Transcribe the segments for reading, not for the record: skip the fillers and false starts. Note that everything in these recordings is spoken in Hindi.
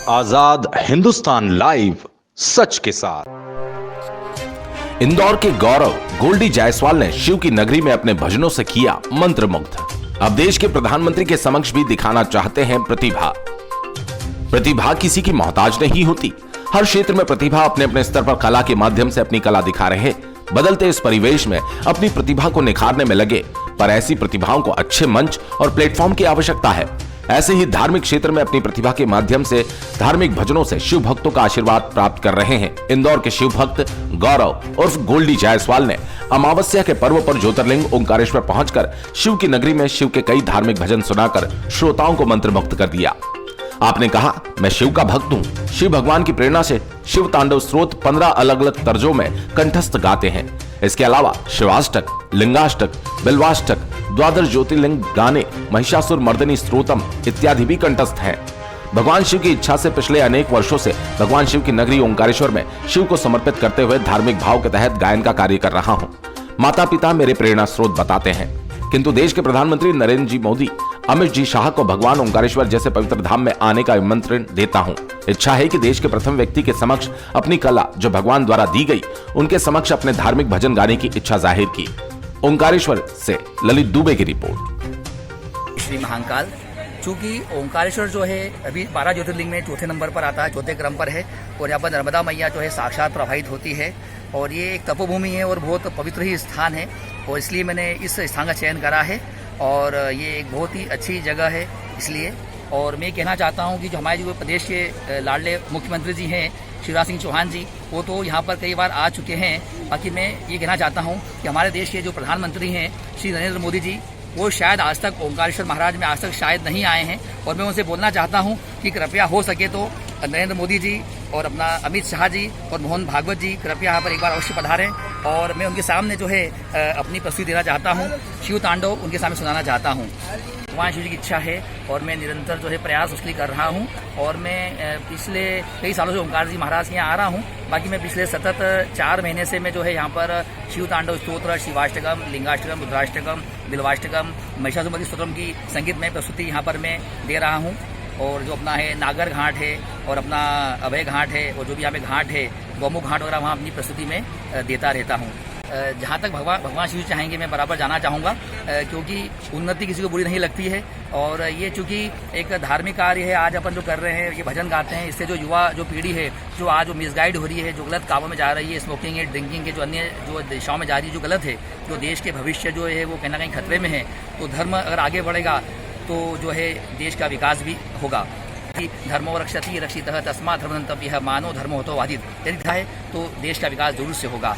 आजाद हिंदुस्तान लाइव, सच के साथ। इंदौर के गौरव गोल्डी जायसवाल ने शिव की नगरी में अपने भजनों से किया मंत्रमुग्ध। अब देश के प्रधानमंत्री के समक्ष भी दिखाना चाहते हैं प्रतिभा। प्रतिभा किसी की मोहताज नहीं होती। हर क्षेत्र में प्रतिभा अपने अपने स्तर पर कला के माध्यम से अपनी कला दिखा रहे। बदलते इस परिवेश में अपनी प्रतिभा को निखारने में लगे, पर ऐसी प्रतिभाओं को अच्छे मंच और प्लेटफॉर्म की आवश्यकता है। ऐसे ही धार्मिक क्षेत्र में अपनी प्रतिभा के माध्यम से धार्मिक भजनों से शिव भक्तों का आशीर्वाद प्राप्त कर रहे हैं। इंदौर के शिव भक्त गौरव उर्फ गोल्डी जायसवाल ने अमावस्या के पर्व पर ज्योतिर्लिंग ओंकारेश्वर पहुंचकर शिव की नगरी में शिव के कई धार्मिक भजन सुनाकर श्रोताओं को मंत्रमुग्ध कर दिया। आपने कहा, मैं शिव का भक्त हूँ। शिव भगवान की प्रेरणा से शिव तांडव स्त्रोत 15 अलग अलग तर्जों में कंठस्थ गाते हैं। इसके अलावा शिवाष्टक, लिंगाष्टक, बिल्वाष्टक, द्वादश ज्योतिर्लिंग गाने, महिषासुर मर्दिनी स्त्रोतम इत्यादि भी कंठस्थ हैं। भगवान शिव की इच्छा से पिछले अनेक वर्षों से भगवान शिव की नगरी ओंकारेश्वर में शिव को समर्पित करते हुए धार्मिक भाव के तहत गायन का कार्य कर रहा हूँ। माता पिता मेरे प्रेरणा स्रोत बताते हैं, किंतु देश के प्रधानमंत्री नरेंद्र जी मोदी, अमित जी शाह को भगवान ओंकारेश्वर जैसे पवित्र धाम में आने का आमंत्रण देता हूं। इच्छा है कि देश के प्रथम व्यक्ति के समक्ष अपनी कला जो भगवान द्वारा दी गई, उनके समक्ष अपने धार्मिक भजन गाने की इच्छा जाहिर की। ओंकारेश्वर से ललित दुबे की रिपोर्ट। श्री महाकाल, चूंकि ओंकारेश्वर जो है अभी 12 ज्योतिर्लिंग में चौथे नंबर पर आता है, चौथे क्रम पर है, और यहाँ पर नर्मदा मैया जो है साक्षात प्रवाहित होती है, और ये एक तपोभूमि है और बहुत पवित्र ही स्थान है, और इसलिए मैंने इस स्थान का चयन करा है। और ये एक बहुत ही अच्छी जगह है इसलिए। और मैं कहना चाहता हूँ कि जो हमारे जो प्रदेश के लाडले मुख्यमंत्री जी हैं शिवराज सिंह चौहान जी, वो तो यहाँ पर कई बार आ चुके हैं। बाकी मैं ये कहना चाहता हूँ कि हमारे देश के जो प्रधानमंत्री हैं श्री नरेंद्र मोदी जी, वो शायद आज तक ओंकारेश्वर महाराज में आज तक शायद नहीं आए हैं। और मैं उनसे बोलना चाहता हूँ कि कृपया हो सके तो नरेंद्र मोदी जी और अपना अमित शाह जी और मोहन भागवत जी कृपया यहाँ पर एक बार अवश्य पधारें। और मैं उनके सामने जो है अपनी प्रस्तुति देना चाहता हूँ, शिव तांडव उनके सामने सुनाना चाहता हूँ। भगवान शिव जी की इच्छा है और मैं निरंतर जो है प्रयास उसके लिए कर रहा हूँ। और मैं पिछले कई सालों से ओंकार जी महाराज के यहाँ आ रहा हूँ। बाकी मैं पिछले सतत 4 महीने से मैं जो है यहाँ पर शिव तांडव स्तोत्र, शिवाष्टकम, लिंगाष्टकम, रुद्राष्टकम, बिल्वाष्टकम, महिषासुर स्तोत्रम की संगीतमय प्रस्तुति यहाँ पर मैं दे रहा हूँ। और जो अपना है नागर घाट है और अपना अभय घाट है, और जो भी यहाँ पे घाट है गौमुख घाट वगैरह, वहाँ अपनी प्रस्तुति में देता रहता हूँ। जहाँ तक भगवान शिव चाहेंगे मैं बराबर जाना चाहूँगा, क्योंकि उन्नति किसी को बुरी नहीं लगती है। और ये चूँकि एक धार्मिक कार्य है, आज अपन जो कर रहे हैं, ये भजन गाते हैं, इससे जो युवा जो पीढ़ी है जो आज जो मिसगाइड हो रही है, जो गलत कामों में जा रही है, स्मोकिंग है, ड्रिंकिंग के जो अन्य जो दिशाओं में जा रही है, जो गलत है, जो देश के भविष्य जो है वो कहीं ना कहीं खतरे में है। तो धर्म अगर आगे बढ़ेगा तो जो है देश का विकास भी होगा। धर्मो रक्षति रक्षित तस्मात् धर्मन्तव्यः मानव धर्मो होतो वादित, यदि है तो देश का विकास जरूर से होगा।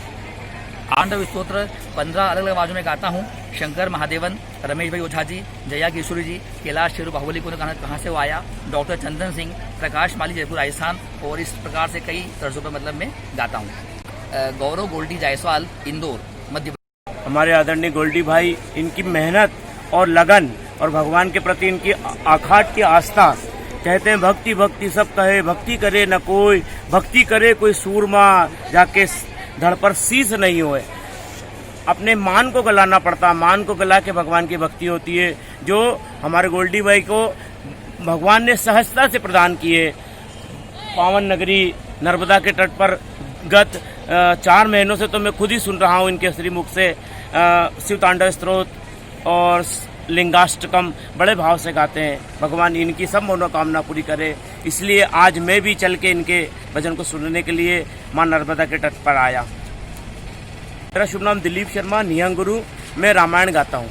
तांडव स्तोत्र 15 अलग अलग आवाजों में गाता हूँ। शंकर महादेवन, रमेश भाई ओझा जी, जया किशोरी जी, कैलाश शेरू बाहुबली को कहाँ से वो आया, डॉक्टर चंदन सिंह, प्रकाश माली जयपुर राजस्थान, और इस प्रकार से कई तर्जों पर मतलब मैं गाता हूँ। गौरव गोल्डी जायसवाल, इंदौर, मध्य प्रदेश। हमारे आदरणीय गोल्डी भाई, इनकी मेहनत और लगन और भगवान के प्रति इनकी आखाट की आस्था, कहते हैं भक्ति भक्ति सब कहे, भक्ति करे न कोई, भक्ति करे कोई सूरमा, जाके धड़ पर शीश नहीं होए। अपने मान को गलाना पड़ता, मान को गला के भगवान की भक्ति होती है, जो हमारे गोल्डी भाई को भगवान ने सहजता से प्रदान किए। पावन नगरी नर्मदा के तट पर गत 4 महीनों से तो मैं खुद ही सुन रहा हूँ इनके श्रीमुख से शिव तांडव स्तोत्र और लिंगाष्टकम बड़े भाव से गाते हैं। भगवान इनकी सब मनोकामना पूरी करे, इसलिए आज मैं भी चल के इनके भजन को सुनने के लिए मां नर्मदा के तट पर आया। मेरा शुभ नाम दिलीप शर्मा, निहंग गुरु, मैं रामायण गाता हूँ।